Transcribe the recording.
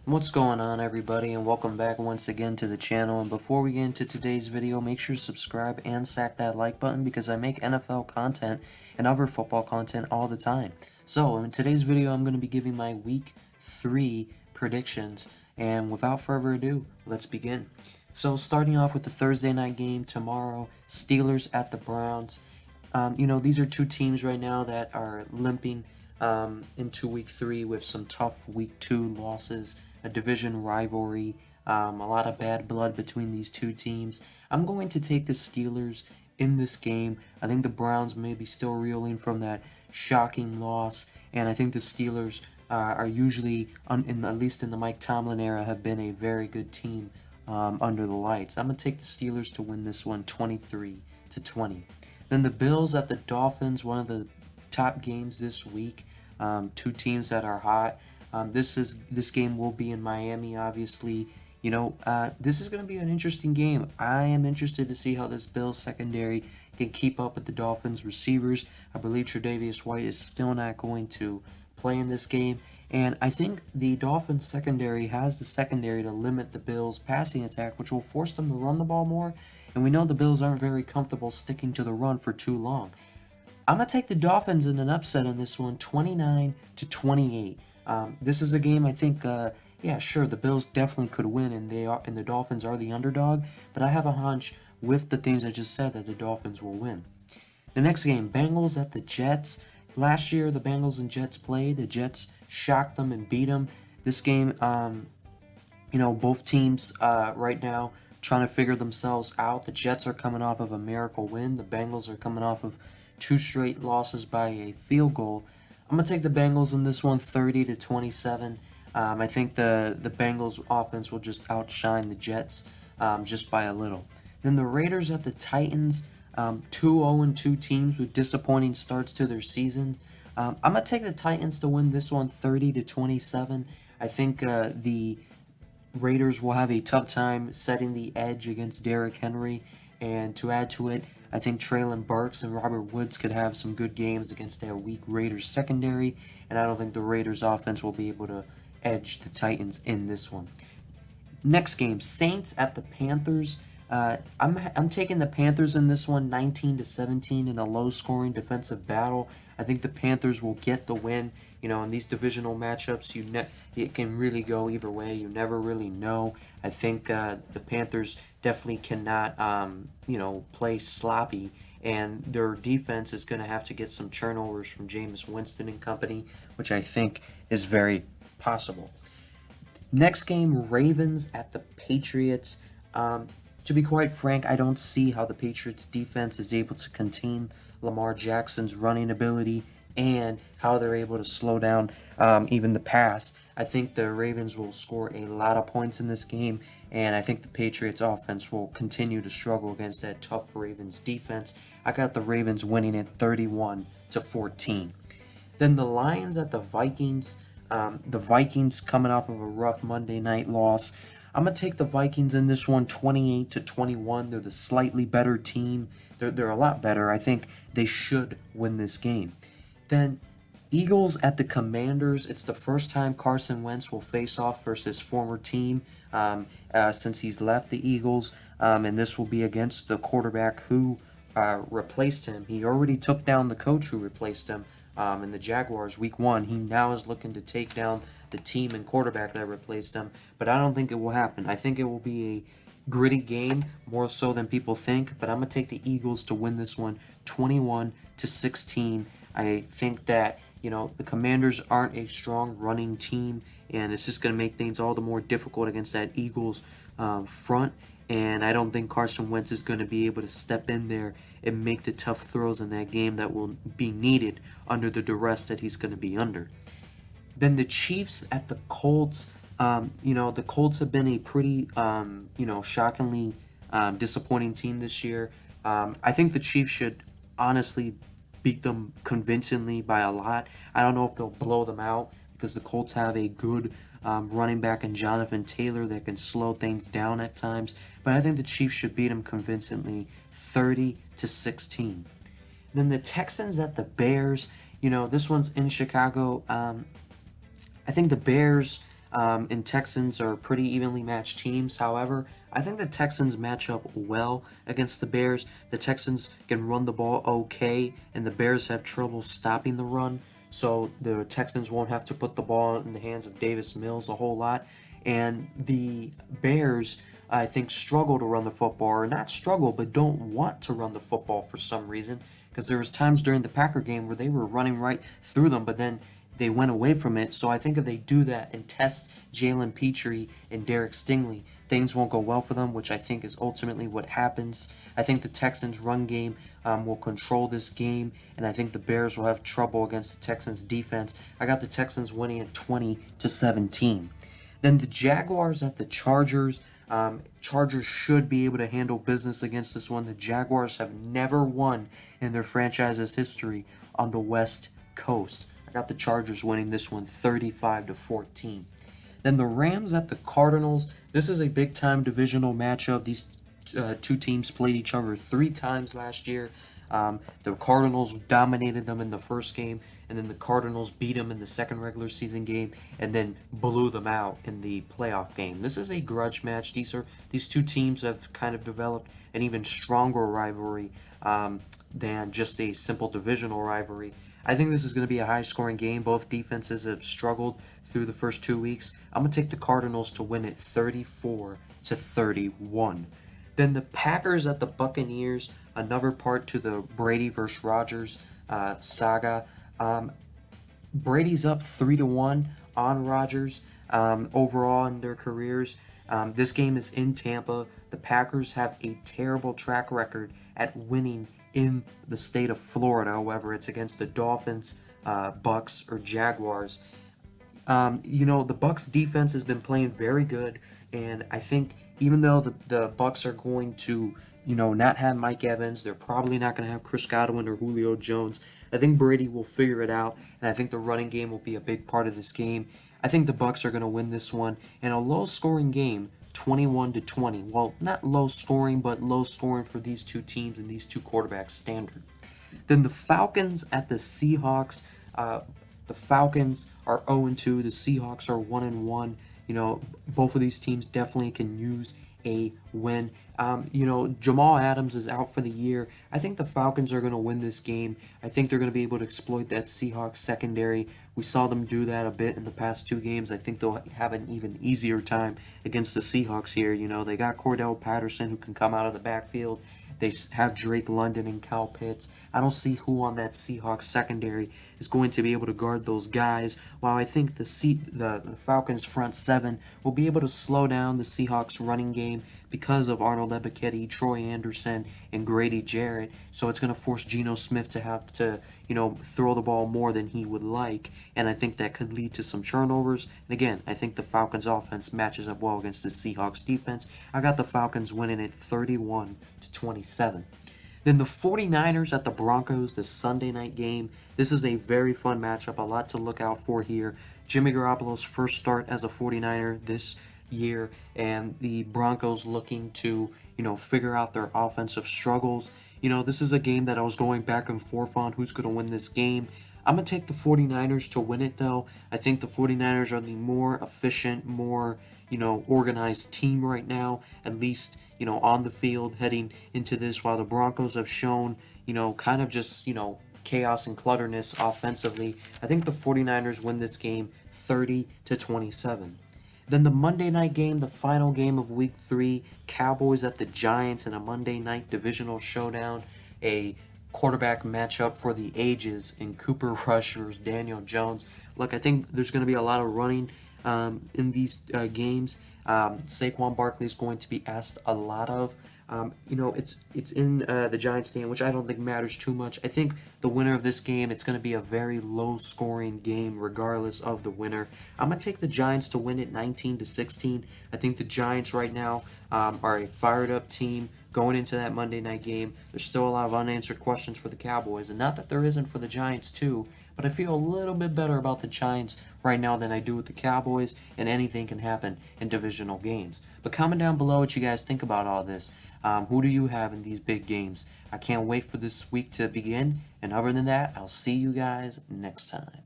What's going on, everybody, and welcome back once again to the channel. And before we get into today's video, make sure to subscribe and sack that like button because I make NFL content and other football content all the time. So in today's video, I'm going to be giving my week 3 predictions, and without further ado, let's begin. So starting off with the Thursday night game tomorrow, Steelers at the Browns. These are two teams right now that are limping into week 3 with some tough week 2 losses, a division rivalry, a lot of bad blood between these two teams. I'm going to take the Steelers in this game. I think the Browns may be still reeling from that shocking loss, and I think the Steelers are usually, at least in the Mike Tomlin era, have been a very good team under the lights. I'm going to take the Steelers to win this one 23-20. Then the Bills at the Dolphins, one of the top games this week. Two teams that are hot. This game will be in Miami, obviously. This is going to be an interesting game. I am interested to see how this Bills secondary can keep up with the Dolphins receivers. I believe Tre'Davious White is still not going to play in this game. And I think the Dolphins secondary has the secondary to limit the Bills' passing attack, which will force them to run the ball more. And we know the Bills aren't very comfortable sticking to the run for too long. I'm going to take the Dolphins in an upset on this one, 29-28. This is a game I think, sure, the Bills definitely could win, and the Dolphins are the underdog, but I have a hunch with the things I just said that the Dolphins will win. The next game, Bengals at the Jets. Last year, the Bengals and Jets played. The Jets shocked them and beat them. This game, both teams right now trying to figure themselves out. The Jets are coming off of a miracle win. The Bengals are coming off of 2 straight losses by a field goal. I'm going to take the Bengals in this one 30-27. I think the Bengals offense will just outshine the Jets just by a little. Then the Raiders at the Titans, 2-0-2 teams with disappointing starts to their season. I'm going to take the Titans to win this one 30-27. I think the Raiders will have a tough time setting the edge against Derrick Henry, and to add to it, I think Treylon Burks and Robert Woods could have some good games against their weak Raiders secondary, and I don't think the Raiders offense will be able to edge the Titans in this one. Next game, Saints at the Panthers. I'm taking the Panthers in this one, 19-17 in a low-scoring defensive battle. I think the Panthers will get the win. In these divisional matchups, it can really go either way. You never really know. I think the Panthers definitely cannot, play sloppy, and their defense is going to have to get some turnovers from Jameis Winston and company, which I think is very possible. Next game, Ravens at the Patriots. To be quite frank, I don't see how the Patriots defense is able to contain Lamar Jackson's running ability and how they're able to slow down even the pass. I think the Ravens will score a lot of points in this game, and I think the Patriots offense will continue to struggle against that tough Ravens defense. I got the Ravens winning it 31-14. Then the Lions at the Vikings. The Vikings coming off of a rough Monday night loss. I'm going to take the Vikings in this one 28-21. They're the slightly better team. They're a lot better. I think they should win this game. Then Eagles at the Commanders. It's the first time Carson Wentz will face off versus his former team since he's left the Eagles. And this will be against the quarterback who replaced him. He already took down the coach who replaced him in the Jaguars week 1. He now is looking to take down the team and quarterback that replaced him, but I don't think it will happen. I think it will be a gritty game, more so than people think, but I'm going to take the Eagles to win this one 21-16. I think that, the Commanders aren't a strong running team, and it's just going to make things all the more difficult against that Eagles front, and I don't think Carson Wentz is going to be able to step in there and make the tough throws in that game that will be needed under the duress that he's going to be under. Then the Chiefs at the Colts. The Colts have been a pretty, shockingly disappointing team this year. I think the Chiefs should honestly beat them convincingly by a lot. I don't know if they'll blow them out because the Colts have a good running back in Jonathan Taylor that can slow things down at times. But I think the Chiefs should beat them convincingly 30-16. Then the Texans at the Bears. This one's in Chicago. I think the Bears and Texans are pretty evenly matched teams. However, I think the Texans match up well against the Bears. The Texans can run the ball okay, and the Bears have trouble stopping the run. So the Texans won't have to put the ball in the hands of Davis Mills a whole lot. And the Bears, I think, struggle to run the football, or not struggle, but don't want to run the football for some reason. Because there was times during the Packer game where they were running right through them, but then they went away from it. So I think if they do that and test Jalen Petrie and Derek Stingley, things won't go well for them, which I think is ultimately what happens. I think the Texans' run game will control this game, and I think the Bears will have trouble against the Texans' defense. I got the Texans winning at 20-17. Then the Jaguars at the Chargers. Chargers should be able to handle business against this one. The Jaguars have never won in their franchise's history on the West Coast. I got the Chargers winning this one 35-14. Then the Rams at the Cardinals. This is a big-time divisional matchup. These two teams played each other 3 times last year. The Cardinals dominated them in the first game, and then the Cardinals beat them in the second regular season game, and then blew them out in the playoff game. This is a grudge match. These two teams have kind of developed an even stronger rivalry than just a simple divisional rivalry. I think this is going to be a high-scoring game. Both defenses have struggled through the first 2 weeks. I'm going to take the Cardinals to win it 34-31. Then the Packers at the Buccaneers, another part to the Brady versus Rodgers saga. Brady's up 3-1 on Rodgers overall in their careers. This game is in Tampa. The Packers have a terrible track record at winning in the state of Florida, whether it's against the Dolphins, Bucks, or Jaguars. The Bucks defense has been playing very good, and I think even though the Bucks are going to, not have Mike Evans, they're probably not going to have Chris Godwin or Julio Jones. I think Brady will figure it out, and I think the running game will be a big part of this game. I think the Bucks are going to win this one in a low-scoring game, 21-20. Well, not low scoring, but low scoring for these two teams and these two quarterbacks standard. Then the Falcons at the Seahawks. The Falcons are 0-2. The Seahawks are 1-1. Both of these teams definitely can use a win. Jamal Adams is out for the year. I think the Falcons are going to win this game. I think they're going to be able to exploit that Seahawks secondary. We saw them do that a bit in the past 2 games. I think they'll have an even easier time against the Seahawks here. They got Cordell Patterson who can come out of the backfield. They have Drake London and Kyle Pitts. I don't see who on that Seahawks secondary is going to be able to guard those guys, while I think the Falcons front 7 will be able to slow down the Seahawks running game because of Arnold Ebiketie, Troy Anderson, and Grady Jarrett. So it's going to force Geno Smith to have to, throw the ball more than he would like, and I think that could lead to some turnovers. And again, I think the Falcons offense matches up well against the Seahawks defense. I got the Falcons winning it 31-27. Then the 49ers at the Broncos, the Sunday night game. This is a very fun matchup, a lot to look out for here. Jimmy Garoppolo's first start as a 49er this year, and the Broncos looking to, figure out their offensive struggles. This is a game that I was going back and forth on who's going to win this game. I'm going to take the 49ers to win it, though. I think the 49ers are the more efficient, more, organized team right now, at least, on the field heading into this, while the Broncos have shown, kind of just, chaos and clutterness offensively. I think the 49ers win this game 30-27. Then the Monday night game, the final game of Week 3, Cowboys at the Giants in a Monday night divisional showdown, a quarterback matchup for the ages in Cooper Rush versus Daniel Jones. Look, I think there's going to be a lot of running in these games. Saquon Barkley is going to be asked a lot of. It's in the Giants stadium, which I don't think matters too much. I think the winner of this game, it's going to be a very low-scoring game regardless of the winner. I'm going to take the Giants to win it 19-16. I think the Giants right now are a fired-up team going into that Monday night game. There's still a lot of unanswered questions for the Cowboys, and not that there isn't for the Giants too, but I feel a little bit better about the Giants right now than I do with the Cowboys, and anything can happen in divisional games. But comment down below what you guys think about all this. Who do you have in these big games? I can't wait for this week to begin, and other than that, I'll see you guys next time.